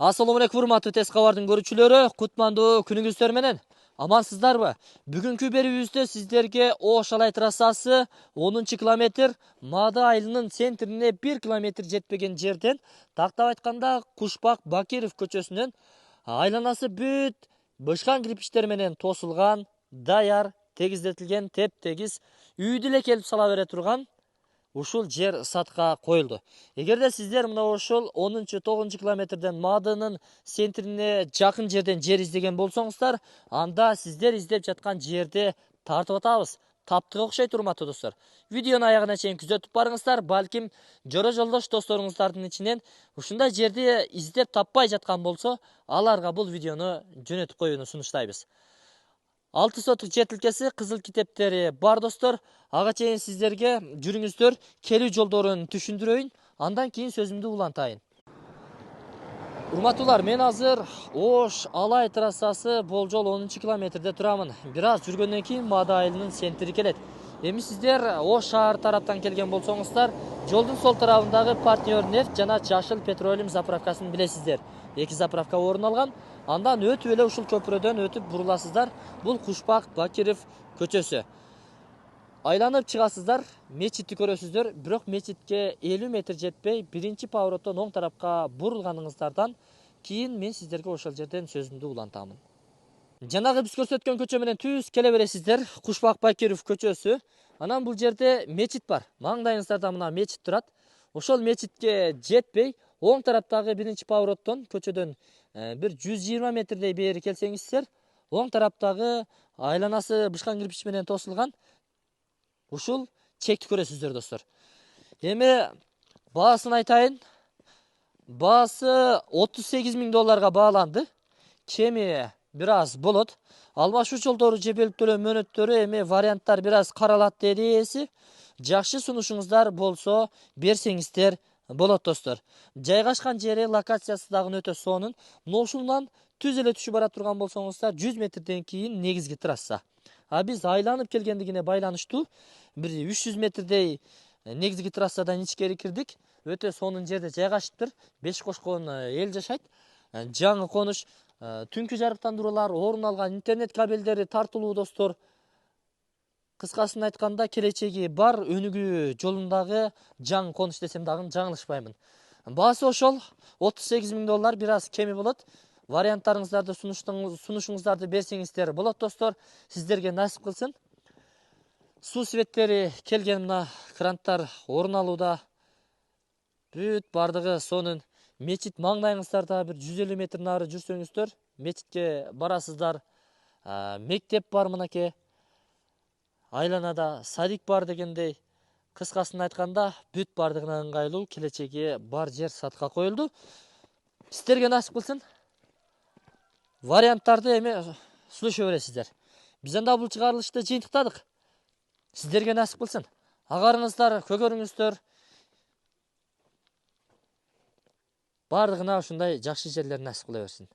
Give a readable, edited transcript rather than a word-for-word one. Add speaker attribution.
Speaker 1: Assalamu алейкум, урматтуу тез кабардын көрүүчүлөрү, кутмандуу күнүңүздөр менен. Амансыздарбы? Бүгүнкү берүүбүздө сиздерге Ош Алай трассасы 10 километр, Маада айылынын центрине 1 километр жетпеген жерден, тактап айтканда Кушбак Бакиров көчөсүнөн айланасы бүт бышкан кирпичтер менен тосулган, даяр, тегиздетилген теп-тегиз үйдү эле келип сала бере турган ушул жер сатка коюлду. Эгерде сиздер мына ушул 10-9 километрден Маадынын центрине жакын жерден жер издеген болсоңуздар, анда сиздер издеп жаткан жерди тартып атабыз. Таптыга окшойт, урматтуу достор. Видеону аягына чейин күзөтүп барыңыздар. Балким жора жолдош досторуңуздардын ичинен ушундай жерди издеп таппай жаткан болсо, аларга бул видеону жөнөтүп коюуну сунуштайбыз. 6 сотук жер тилкеси, кызыл китептери бар достор. Ага чейин сиздерге жүрүңүздөр, келүү жолдорун түшүндүрөйүн, андан кийин сөзүмдү улантайын. Урматтуулар, мен азыр Ош Алай трассасы болжол 10 километрде турамын. Бир аз жүргөндөн кийин Маада айылынын центри келет. Эми сиздер Ош шаар тараптан келген болсоңуздар, жолдун сол тарабындагы партнер нефть жана жашыл петролиум заправкасын билесиздер. 2 заправка орун алган. Андан өтүп эле ушул көпүрөдөн өтүп буруласыздар. Бул Кушбак Бакиров көчөсү. Айланып чыгасыздар, мечитти көрөсүздөр, бирок мечитке 50 метр жетпей, биринчи повороттон оң тарапка бурулганыңыздардан кийин мен сиздерге ошол жерден сөзүмдү улантамын. Жанагы биз көрсөткөн көчө менен түз келе бересиздер, Кушбак Бакиров көчөсү. Анан бул жерде мечит бар. Маңдайыңыздарда мына мечит турат. Ошол мечитке жетпей, оң тараптагы биринчи повороттон көчөдөн бир 120 метрдей бери келсеңиздер, оң тараптагы айланасы бышкан кирпич менен тосулган ушул чекти көрөсүздөр достор. Эми баасын айтайын. Баасы $38.000 бааланды. Кеми бир аз болот. Алмашуу жолдору же белип төлөө мөөнөттөрү эми варианттар бир аз каралат dedi ээси. Жакшы сунушуңуздар болсо берсеңиздер болот достор. Жайгашкан жери, локациясы дагы өтө сонун. Ушундан түз эле түшүп бара турган болсоңуздар 100 метрден кийин негизги трасса. А биз айланып келгендигине байланыштуу бир 300 метрдей негизги трассадан ичкери кирдик. Өтө сонун жерде жайгашыптыр. Беш кошкон эл жашайт. Жаңы конуш, түнкү жарыктандыруулар орун алган, интернет кабелдери тартылуу достор. Кыскасын айтканда келечеги бар, өнүгүү жолундагы жаңы конуш десем дагы жаңылышпаймын. Баасы ошол $38.000 бир аз кеми болот. Варианттарыңыздарды сунушуңуздарды берсеңиздер болот достор. Сиздерге насип кылсын. Суу светтери келген, мына кранттар орун алууда. Бүт бардыгы сонун. Мечит маңдайыңыздарда бир 150 метр нары жүрсөңүздөр, мечитке барасыздар. Мектеп бар мынакей. Айланада садик бар дегендей. Кыскасын айтканда, бүт бардыгына ыңгайлуу, келечеги бар жер сатка коюлду. Сиздерге насип кылсын. Варианттарды эми слушай бересиздер. Биз анда бул чыгарылышты жыйынтыктадык. Сиздерге насип кылсын. Агарыңыздар, көгөрүңүздөр. Бардыгына ушундай жакшы жерлер насип кыла берсин.